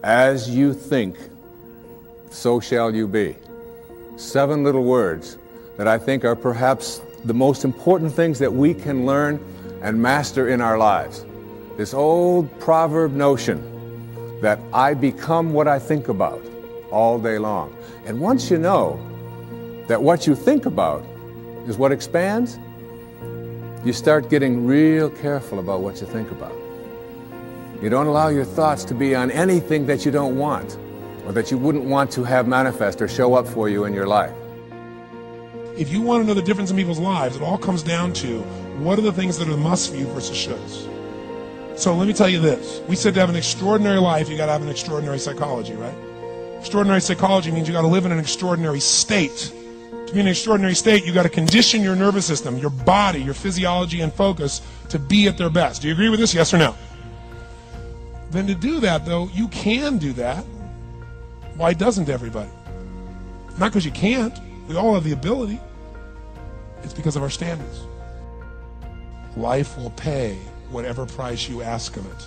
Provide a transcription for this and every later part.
As you think, so shall you be. 7 little words that I think are perhaps the most important things that we can learn and master in our lives. This old proverb notion that I become what I think about all day long. And once you know that what you think about is what expands, you start getting real careful about what you think about. You don't allow your thoughts to be on anything that you don't want or that you wouldn't want to have manifest or show up for you in your life. If you want to know the difference in people's lives, it all comes down to what are the things that are must for you versus shoulds. So let me tell you this. We said to have an extraordinary life, you got to have an extraordinary psychology, right? Extraordinary psychology means you got to live in an extraordinary state. To be in an extraordinary state, you got to condition your nervous system, your body, your physiology and focus to be at their best. Do you agree with this? Yes or no? Then to do that, though, you can do that. Why doesn't everybody? Not because you can't. We all have the ability. It's because of our standards. Life will pay whatever price you ask of it.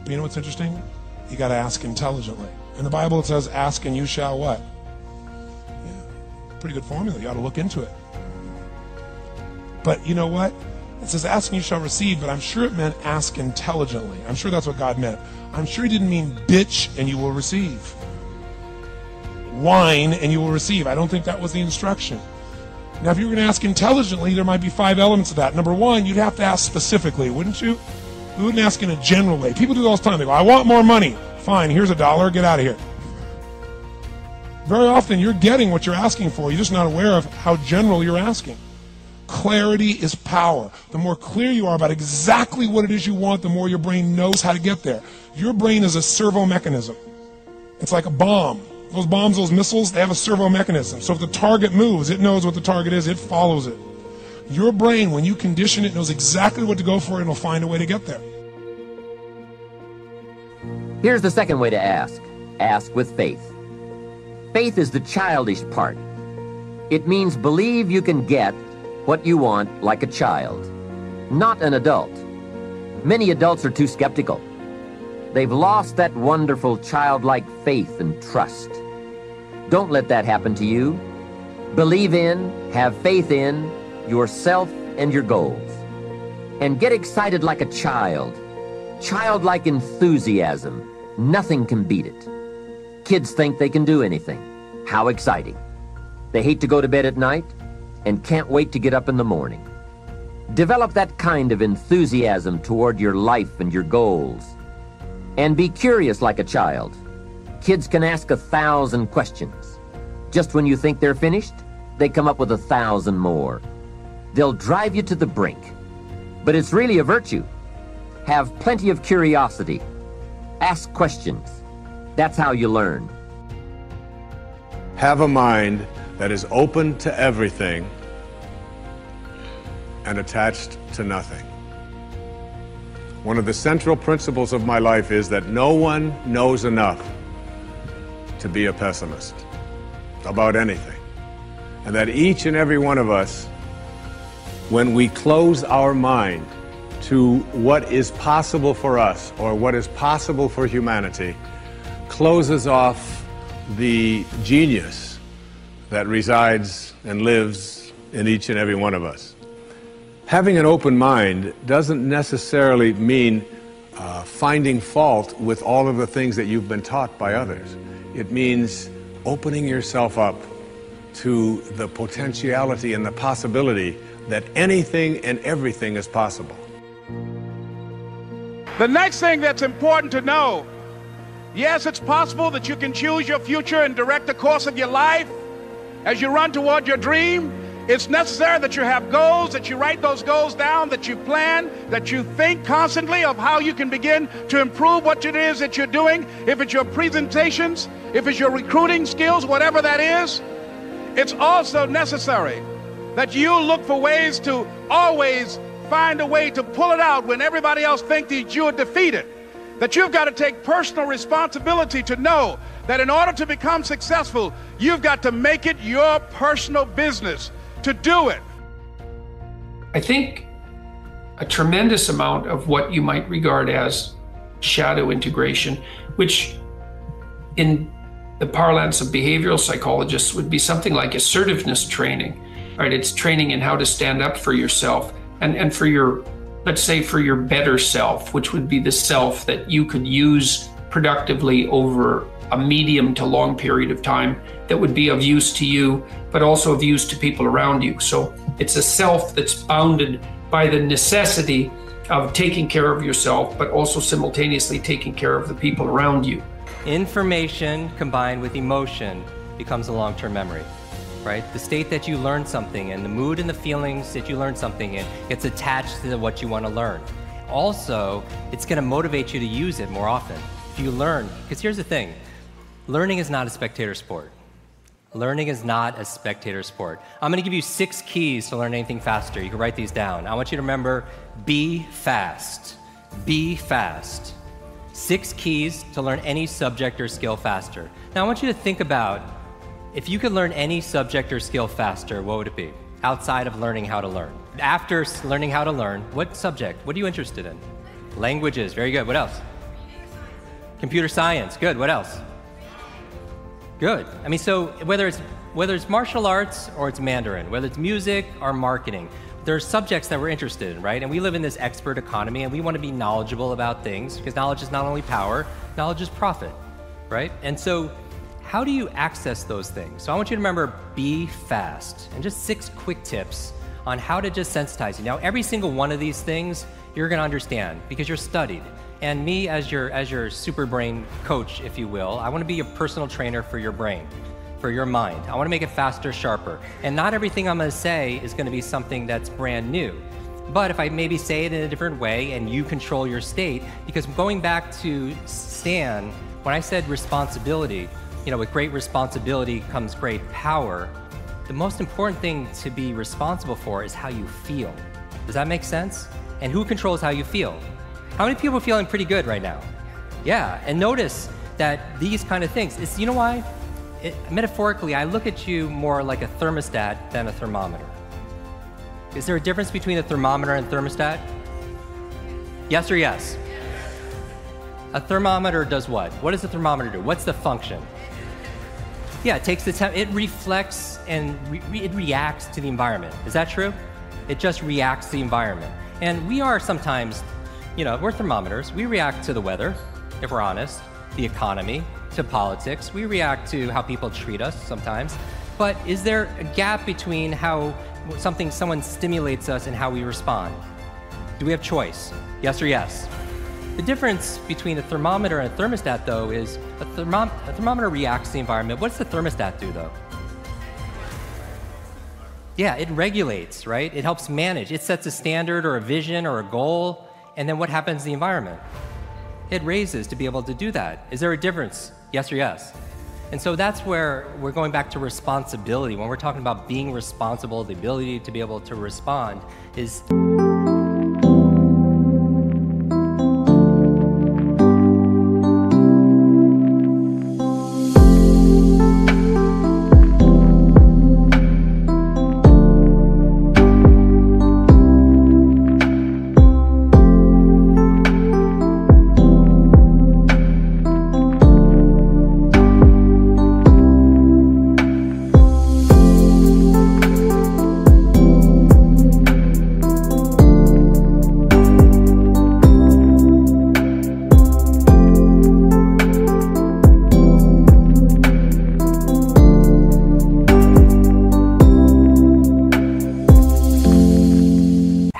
But you know what's interesting? You got to ask intelligently. In the Bible it says, ask and you shall what? Yeah, pretty good formula. You ought to look into it. But you know what? It says ask and you shall receive, but I'm sure it meant ask intelligently. I'm sure that's what God meant. I'm sure he didn't mean bitch and you will receive. Whine and you will receive. I don't think that was the instruction. Now, if you were going to ask intelligently, there might be 5 elements of that. Number 1, you'd have to ask specifically, wouldn't you? We wouldn't ask in a general way. People do that all the time. They go, I want more money. Fine, here's $1. Get out of here. Very often, you're getting what you're asking for. You're just not aware of how general you're asking. Clarity is power. The more clear you are about exactly what it is you want, the more your brain knows how to get there. Your brain is a servo mechanism. It's like a bomb. Those bombs, those missiles, they have a servo mechanism. So if the target moves, it knows what the target is, it follows it. Your brain, when you condition it, knows exactly what to go for and it'll find a way to get there. Here's the second way to ask. Ask with faith. Faith is the childish part. It means believe you can get what you want like a child, not an adult. Many adults are too skeptical. They've lost that wonderful childlike faith and trust. Don't let that happen to you. Believe in, have faith in yourself and your goals. And get excited like a child. Childlike enthusiasm. Nothing can beat it. Kids think they can do anything. How exciting. They hate to go to bed at night and can't wait to get up in the morning. Develop that kind of enthusiasm toward your life and your goals. And be curious like a child. Kids can ask 1,000 questions. Just when you think they're finished, they come up with 1,000 more. They'll drive you to the brink. But it's really a virtue. Have plenty of curiosity. Ask questions. That's how you learn. Have a mind that is open to everything and attached to nothing. One of the central principles of my life is that no one knows enough to be a pessimist about anything. And that each and every one of us, when we close our mind to what is possible for us or what is possible for humanity, closes off the genius that resides and lives in each and every one of us. Having an open mind doesn't necessarily mean finding fault with all of the things that you've been taught by others. It means opening yourself up to the potentiality and the possibility that anything and everything is possible. The next thing that's important to know, yes, it's possible that you can choose your future and direct the course of your life as you run toward your dream. It's necessary that you have goals, that you write those goals down, that you plan, that you think constantly of how you can begin to improve what it is that you're doing. If it's your presentations, if it's your recruiting skills, whatever that is, it's also necessary that you look for ways to always find a way to pull it out when everybody else thinks that you are defeated. That you've got to take personal responsibility to know that in order to become successful, you've got to make it your personal business to do it. I think a tremendous amount of what you might regard as shadow integration, which in the parlance of behavioral psychologists would be something like assertiveness training, right? It's training in how to stand up for yourself and for your, let's say, for your better self, which would be the self that you could use productively over a medium to long period of time that would be of use to you, but also of use to people around you. So it's a self that's bounded by the necessity of taking care of yourself, but also simultaneously taking care of the people around you. Information combined with emotion becomes a long-term memory, right? The state that you learn something and the mood and the feelings that you learn something in gets attached to what you want to learn. Also, it's going to motivate you to use it more often. If you learn, because here's the thing, learning is not a spectator sport. Learning is not a spectator sport. I'm going to give you 6 keys to learn anything faster. You can write these down. I want you to remember, be fast. Be fast. 6 keys to learn any subject or skill faster. Now I want you to think about, if you could learn any subject or skill faster, what would it be? Outside of learning how to learn. After learning how to learn, what subject? What are you interested in? Languages, very good. What else? Computer science, good. What else? Good. I mean, so whether it's martial arts or it's Mandarin, whether it's music or marketing, there are subjects that we're interested in, right? And we live in this expert economy and we want to be knowledgeable about things because knowledge is not only power, knowledge is profit, right? And so how do you access those things? So I want you to remember, be fast, and just 6 quick tips on how to just sensitize you. Now, every single one of these things you're going to understand because you're studied. And me as your super brain coach, if you will, I want to be your personal trainer for your brain, for your mind. I want to make it faster, sharper. And not everything I'm going to say is going to be something that's brand new. But if I maybe say it in a different way and you control your state, because going back to Stan, when I said responsibility, you know, with great responsibility comes great power. The most important thing to be responsible for is how you feel. Does that make sense? And who controls how you feel? How many people are feeling pretty good right now? Yeah, and notice that these kind of things, you know why? Metaphorically, I look at you more like a thermostat than a thermometer. Is there a difference between a thermometer and a thermostat? Yes or yes? A thermometer does what? What does a thermometer do? What's the function? Yeah, it takes the temp, it reflects and it reacts to the environment. Is that true? It just reacts to the environment. And we are sometimes, you know, we're thermometers. We react to the weather, if we're honest, the economy, to politics. We react to how people treat us sometimes. But is there a gap between how someone stimulates us and how we respond? Do we have choice? Yes or yes? The difference between a thermometer and a thermostat, though, is a thermometer reacts to the environment. What does the thermostat do, though? Yeah, it regulates, right? It helps manage. It sets a standard or a vision or a goal. And then what happens to the environment? It raises to be able to do that. Is there a difference? Yes or yes? And so that's where we're going back to responsibility. When we're talking about being responsible, the ability to be able to respond is...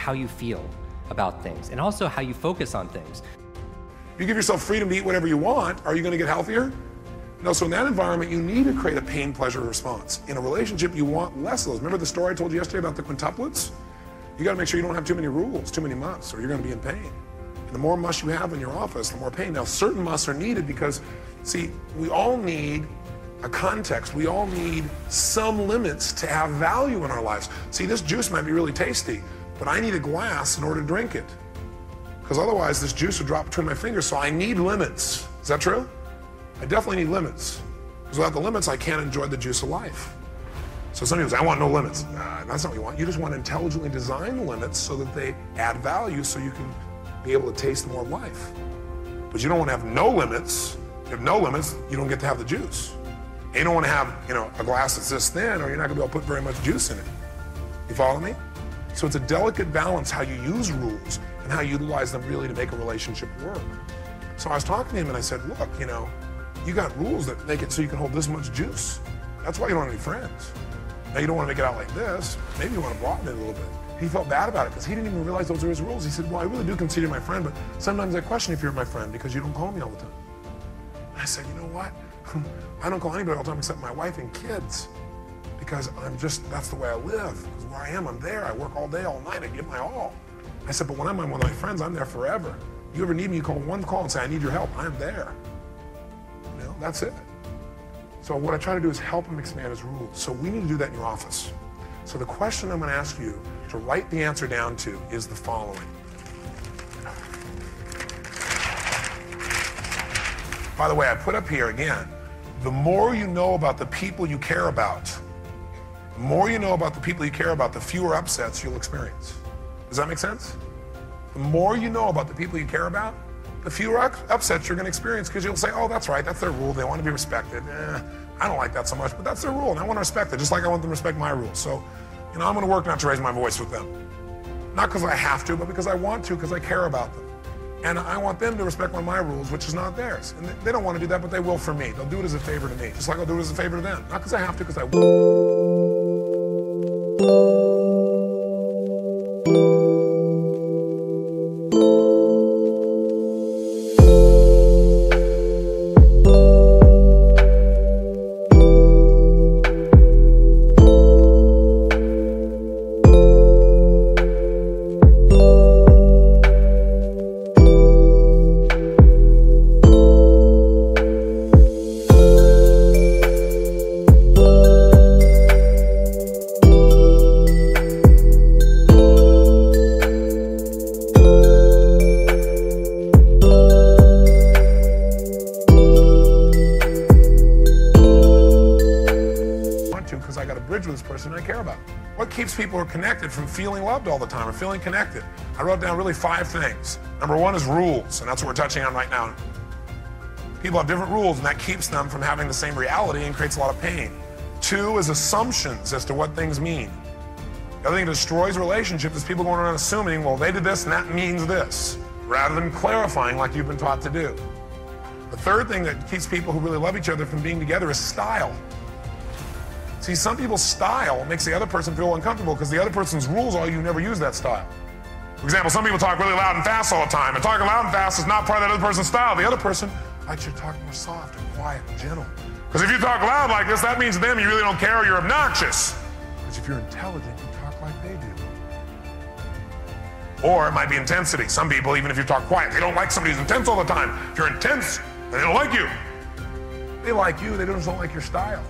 how you feel about things and also how you focus on things. You give yourself freedom to eat whatever you want, are you going to get healthier? No, so in that environment, you need to create a pain-pleasure response. In a relationship, you want less of those. Remember the story I told you yesterday about the quintuplets? You got to make sure you don't have too many rules, too many musts, or you're going to be in pain. And the more musts you have in your office, the more pain. Now, certain musts are needed because, see, we all need a context. We all need some limits to have value in our lives. See, this juice might be really tasty, but I need a glass in order to drink it. Because otherwise this juice would drop between my fingers, so I need limits. Is that true? I definitely need limits. Because without the limits, I can't enjoy the juice of life. So some people say, I want no limits. That's not what you want. You just want to intelligently design the limits so that they add value so you can be able to taste more of life. But you don't want to have no limits. If you have no limits, you don't get to have the juice. And you don't want to have, a glass that's this thin, or you're not going to be able to put very much juice in it. You follow me? So it's a delicate balance how you use rules and how you utilize them really to make a relationship work. So I was talking to him and I said, look, you got rules that make it so you can hold this much juice. That's why you don't have any friends. Now you don't want to make it out like this. Maybe you want to broaden it a little bit. He felt bad about it because he didn't even realize those were his rules. He said, well, I really do consider you my friend, but sometimes I question if you're my friend because you don't call me all the time. And I said, you know what? I don't call anybody all the time except my wife and kids because that's the way I live. Because where I am, I'm there. I work all day, all night. I give my all. I said, but when I'm with one of my friends, I'm there forever. You ever need me, you call one call and say, I need your help. I'm there. That's it. So what I try to do is help him expand his rules. So we need to do that in your office. So the question I'm going to ask you to write the answer down to is the following. By the way, I put up here again, the more you know about the people you care about, the more you know about the people you care about, the fewer upsets you'll experience. Does that make sense? The more you know about the people you care about, the fewer upsets you're going to experience because you'll say, oh, that's right, that's their rule. They want to be respected. I don't like that so much, but that's their rule, and I want to respect it, just like I want them to respect my rules. So, I'm going to work not to raise my voice with them. Not because I have to, but because I want to, because I care about them. And I want them to respect one of my rules, which is not theirs. And they don't want to do that, but they will for me. They'll do it as a favor to me, just like I'll do it as a favor to them. Not because I have to, because I will. Because I got a bridge with this person I care about. What keeps people connected from feeling loved all the time or feeling connected? I wrote down really 5 things. Number 1 is rules, and that's what we're touching on right now. People have different rules, and that keeps them from having the same reality and creates a lot of pain. 2 is assumptions as to what things mean. The other thing that destroys relationships is people going around assuming, well, they did this and that means this, rather than clarifying like you've been taught to do. The third thing that keeps people who really love each other from being together is style. See, some people's style makes the other person feel uncomfortable because the other person's rules are you never use that style. For example, some people talk really loud and fast all the time, and talking loud and fast is not part of that other person's style. The other person likes you to talk more soft and quiet and gentle. Because if you talk loud like this, that means to them you really don't care or you're obnoxious. Because if you're intelligent, you talk like they do. Or it might be intensity. Some people, even if you talk quiet, they don't like somebody who's intense all the time. If you're intense, they don't like you. They like you, they just don't like your style.